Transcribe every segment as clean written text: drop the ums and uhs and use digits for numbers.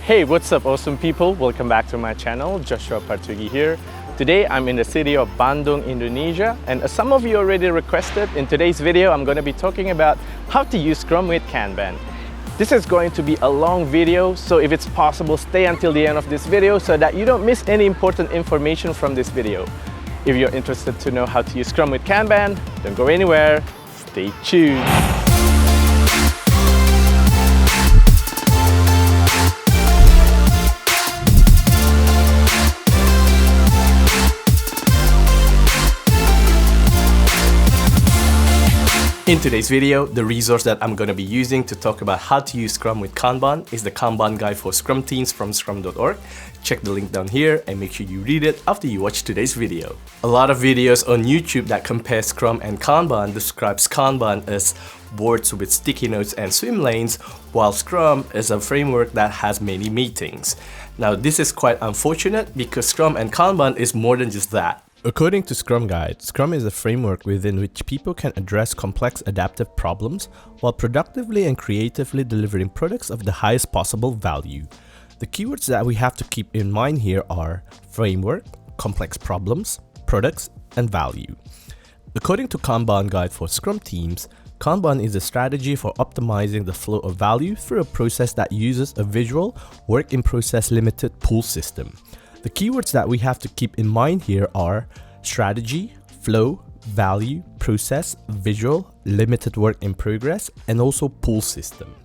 Hey, what's up awesome people? Welcome back to my channel, Joshua Partugi here. Today I'm in the city of Bandung, Indonesia, and as some of you already requested, in today's video I'm going to be talking about how to use Scrum with Kanban. This is going to be a long video, so if it's possible, stay until the end of this video so that you don't miss any important information from this video. If you're interested to know how to use Scrum with Kanban, don't go anywhere, stay tuned. In today's video, the resource that I'm going to be using to talk about how to use Scrum with Kanban is the Kanban guide for Scrum teams from scrum.org. Check the link down here and make sure you read it after you watch today's video. A lot of videos on YouTube that compare Scrum and Kanban describes Kanban as boards with sticky notes and swim lanes, while Scrum is a framework that has many meetings. Now this is quite unfortunate because Scrum and Kanban is more than just that. According to Scrum Guide, Scrum is a framework within which people can address complex adaptive problems while productively and creatively delivering products of the highest possible value. The keywords that we have to keep in mind here are framework, complex problems, products, and value. According to Kanban Guide for Scrum teams, Kanban is a strategy for optimizing the flow of value through a process that uses a visual, work-in-process limited pull system. The keywords that we have to keep in mind here are strategy, flow, value, process, visual, limited work in progress, and also pull system.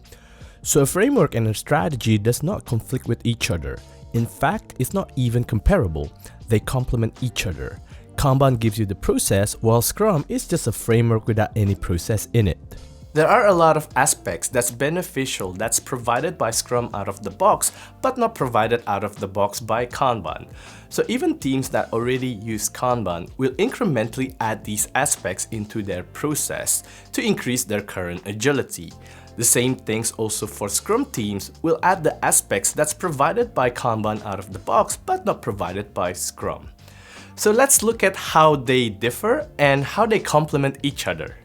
So a framework and a strategy does not conflict with each other. In fact, it's not even comparable. They complement each other. Kanban gives you the process, while Scrum is just a framework without any process in it. There are a lot of aspects that's beneficial that's provided by Scrum out of the box, but not provided out of the box by Kanban. So even teams that already use Kanban will incrementally add these aspects into their process to increase their current agility. The same things also for Scrum teams will add the aspects that's provided by Kanban out of the box, but not provided by Scrum. So let's look at how they differ and how they complement each other.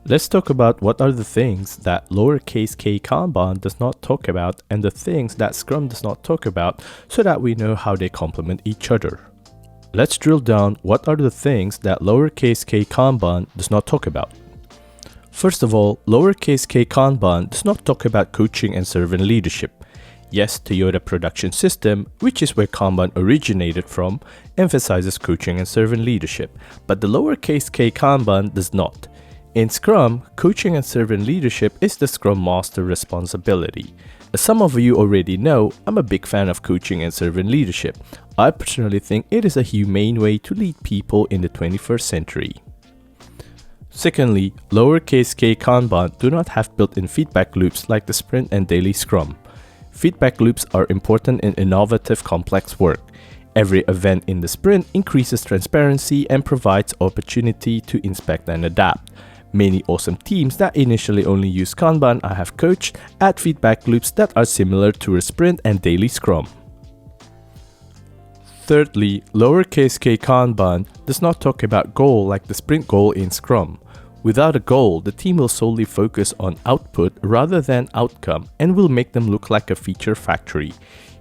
Let's talk about what are the things that lowercase k Kanban does not talk about and the things that Scrum does not talk about so that we know how they complement each other. Let's drill down what are the things that lowercase k Kanban does not talk about. First of all, lowercase k Kanban does not talk about coaching and servant leadership. Yes, Toyota Production System, which is where Kanban originated from, emphasizes coaching and servant leadership, but the lowercase k Kanban does not. In Scrum, coaching and servant leadership is the Scrum Master responsibility. As some of you already know, I'm a big fan of coaching and servant leadership. I personally think it is a humane way to lead people in the 21st century. Secondly, lowercase k Kanban do not have built-in feedback loops like the sprint and daily Scrum. Feedback loops are important in innovative, complex work. Every event in the sprint increases transparency and provides opportunity to inspect and adapt. Many awesome teams that initially only use Kanban I have coached add feedback loops that are similar to a sprint and daily Scrum. Thirdly, lowercase k Kanban does not talk about goal like the sprint goal in Scrum. Without a goal, the team will solely focus on output rather than outcome and will make them look like a feature factory.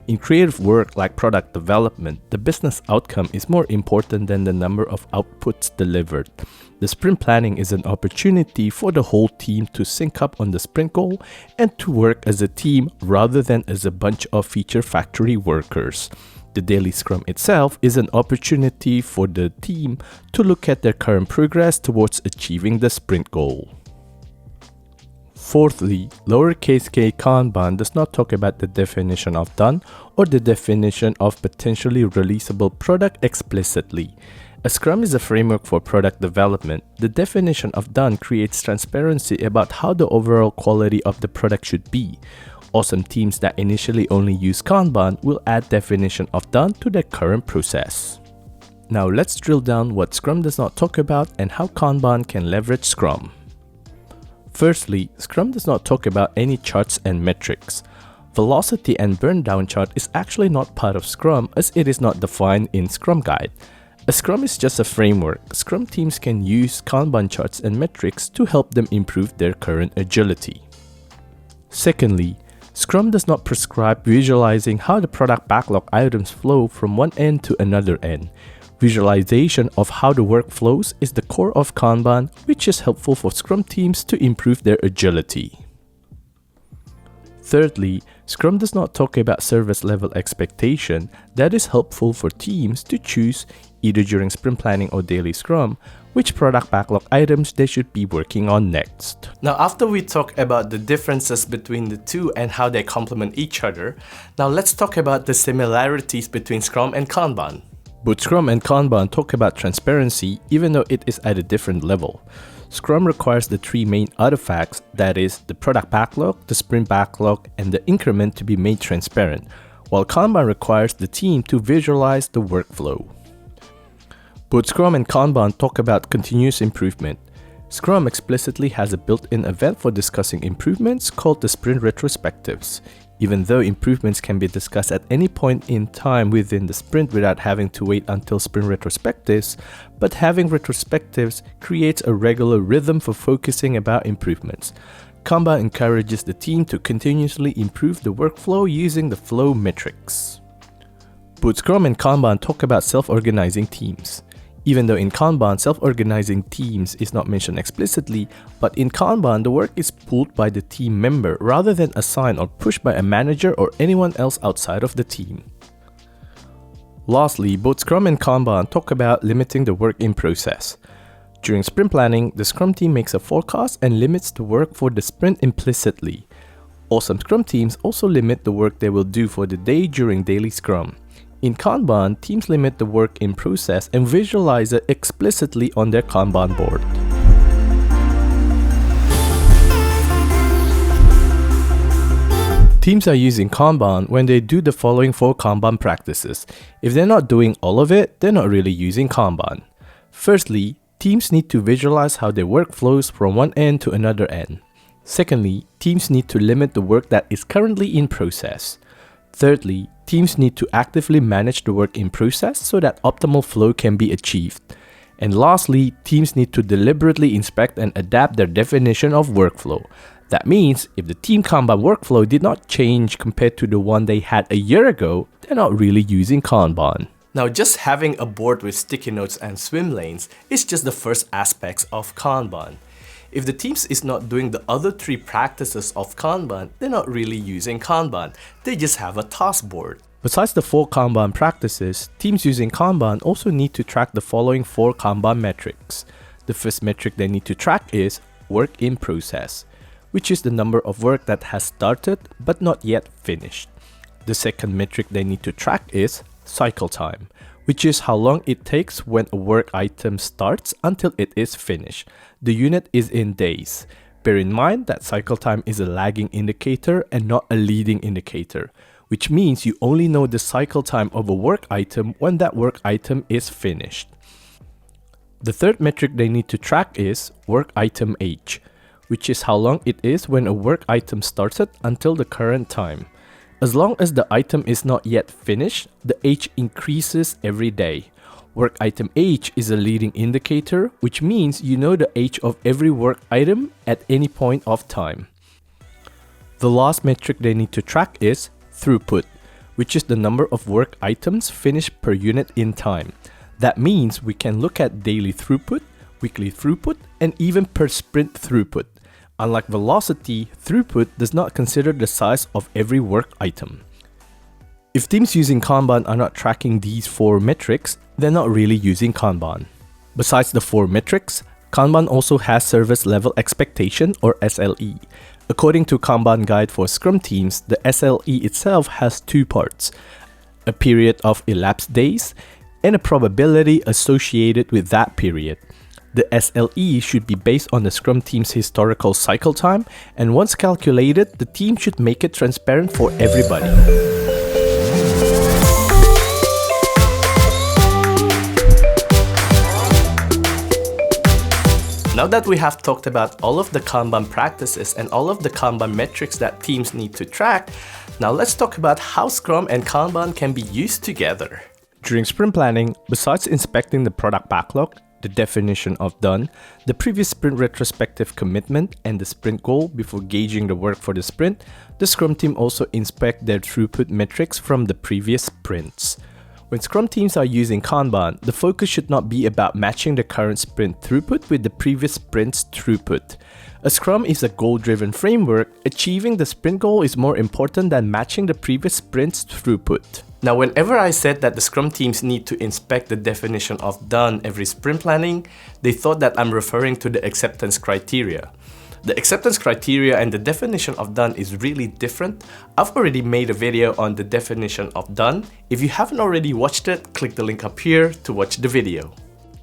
In creative work like product development, the business outcome is more important than the number of outputs delivered. The sprint planning is an opportunity for the whole team to sync up on the sprint goal and to work as a team rather than as a bunch of feature factory workers. The daily Scrum itself is an opportunity for the team to look at their current progress towards achieving the sprint goal. Fourthly, lowercase k Kanban does not talk about the definition of done or the definition of potentially releasable product explicitly. As Scrum is a framework for product development, the definition of done creates transparency about how the overall quality of the product should be. Awesome teams that initially only use Kanban will add definition of done to their current process. Now let's drill down what Scrum does not talk about and how Kanban can leverage Scrum. Firstly, Scrum does not talk about any charts and metrics. Velocity and burn down chart is actually not part of Scrum as it is not defined in Scrum Guide. A Scrum is just a framework. Scrum teams can use Kanban charts and metrics to help them improve their current agility. Secondly, Scrum does not prescribe visualizing how the product backlog items flow from one end to another end. Visualization of how the work flows is the core of Kanban, which is helpful for Scrum teams to improve their agility. Thirdly, Scrum does not talk about service level expectation that is helpful for teams to choose, either during sprint planning or daily Scrum, which product backlog items they should be working on next. Now, after we talk about the differences between the two and how they complement each other, now let's talk about the similarities between Scrum and Kanban. Both Scrum and Kanban talk about transparency even though it is at a different level. Scrum requires the three main artifacts, that is, the product backlog, the sprint backlog, and the increment to be made transparent, while Kanban requires the team to visualize the workflow. Both Scrum and Kanban talk about continuous improvement. Scrum explicitly has a built-in event for discussing improvements called the sprint retrospectives. Even though improvements can be discussed at any point in time within the sprint without having to wait until sprint retrospectives, but having retrospectives creates a regular rhythm for focusing about improvements. Kanban encourages the team to continuously improve the workflow using the flow metrics. Both Scrum and Kanban talk about self-organizing teams. Even though in Kanban, self-organizing teams is not mentioned explicitly, but in Kanban, the work is pulled by the team member rather than assigned or pushed by a manager or anyone else outside of the team. Lastly, both Scrum and Kanban talk about limiting the work in process. During sprint planning, the Scrum team makes a forecast and limits the work for the sprint implicitly. Some Scrum teams also limit the work they will do for the day during daily Scrum. In Kanban, teams limit the work in process and visualize it explicitly on their Kanban board. Teams are using Kanban when they do the following 4 Kanban practices. If they're not doing all of it, they're not really using Kanban. Firstly, teams need to visualize how their work flows from one end to another end. Secondly, teams need to limit the work that is currently in process. Thirdly, teams need to actively manage the work in process so that optimal flow can be achieved. And lastly, teams need to deliberately inspect and adapt their definition of workflow. That means if the team Kanban workflow did not change compared to the one they had a year ago, they're not really using Kanban. Now, just having a board with sticky notes and swim lanes is just the first aspects of Kanban. If the teams is not doing the other 3 practices of Kanban, they're not really using Kanban. They just have a task board. Besides the 4 Kanban practices, teams using Kanban also need to track the following 4 Kanban metrics. The first metric they need to track is work in process, which is the number of work that has started but not yet finished. The second metric they need to track is cycle time, which is how long it takes when a work item starts until it is finished. The unit is in days. Bear in mind that cycle time is a lagging indicator and not a leading indicator, which means you only know the cycle time of a work item when that work item is finished. The third metric they need to track is work item age, which is how long it is when a work item started until the current time. As long as the item is not yet finished, the age increases every day. Work item age is a leading indicator, which means you know the age of every work item at any point of time. The last metric they need to track is throughput, which is the number of work items finished per unit in time. That means we can look at daily throughput, weekly throughput, and even per sprint throughput. Unlike velocity, throughput does not consider the size of every work item. If teams using Kanban are not tracking these 4 metrics, they're not really using Kanban. Besides the 4 metrics, Kanban also has service level expectation or SLE. According to Kanban guide for Scrum teams, the SLE itself has 2 parts: a period of elapsed days and a probability associated with that period. The SLE should be based on the Scrum team's historical cycle time, and once calculated, the team should make it transparent for everybody. Now that we have talked about all of the Kanban practices and all of the Kanban metrics that teams need to track, now let's talk about how Scrum and Kanban can be used together. During sprint planning, besides inspecting the product backlog, the definition of done, the previous sprint retrospective commitment, and the sprint goal before gauging the work for the sprint, the Scrum team also inspect their throughput metrics from the previous sprints. When Scrum teams are using Kanban, the focus should not be about matching the current sprint throughput with the previous sprint's throughput. A Scrum is a goal-driven framework. Achieving the sprint goal is more important than matching the previous sprint's throughput. Now, whenever I said that the Scrum teams need to inspect the definition of done every sprint planning, they thought that I'm referring to the acceptance criteria. The acceptance criteria and the definition of done is really different. I've already made a video on the definition of done. If you haven't already watched it, click the link up here to watch the video.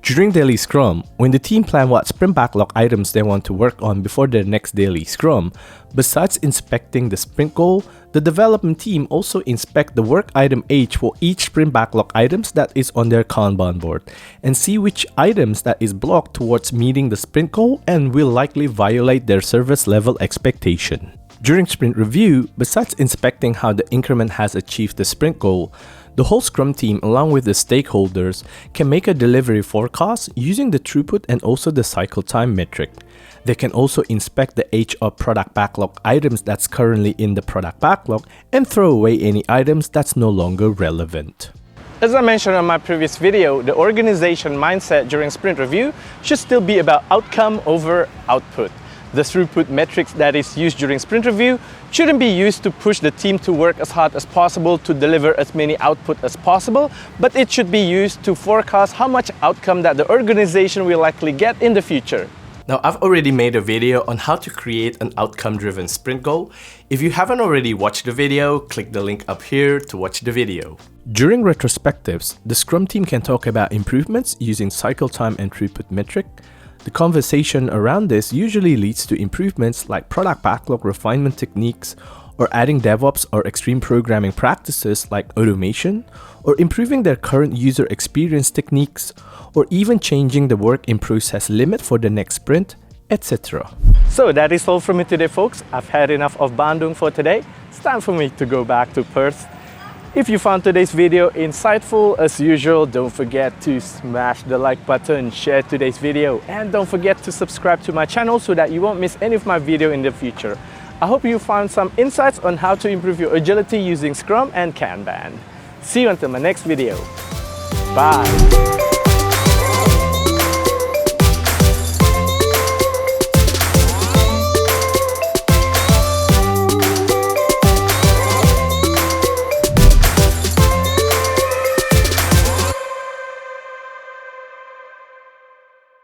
During daily Scrum, when the team plan what sprint backlog items they want to work on before their next daily Scrum, besides inspecting the sprint goal, the development team also inspect the work item age for each sprint backlog items that is on their Kanban board and see which items that is blocked towards meeting the sprint goal and will likely violate their service level expectation. During sprint review, besides inspecting how the increment has achieved the sprint goal, the whole Scrum team along with the stakeholders can make a delivery forecast using the throughput and also the cycle time metric. They can also inspect the age of product backlog items that's currently in the product backlog and throw away any items that's no longer relevant. As I mentioned on my previous video, the organization mindset during sprint review should still be about outcome over output. The throughput metrics that is used during sprint review shouldn't be used to push the team to work as hard as possible to deliver as many output as possible, but it should be used to forecast how much outcome that the organization will likely get in the future. Now, I've already made a video on how to create an outcome-driven sprint goal. If you haven't already watched the video, click the link up here to watch the video. During retrospectives, the Scrum team can talk about improvements using cycle time and throughput metric. The conversation around this usually leads to improvements like product backlog refinement techniques, or adding DevOps or extreme programming practices like automation, or improving their current user experience techniques, or even changing the work in process limit for the next sprint, etc. So that is all from me today, folks. I've had enough of Bandung for today. It's time for me to go back to Perth. If you found today's video insightful, as usual, don't forget to smash the like button, share today's video, and don't forget to subscribe to my channel so that you won't miss any of my video in the future. I hope you found some insights on how to improve your agility using Scrum and Kanban. See you until my next video. Bye!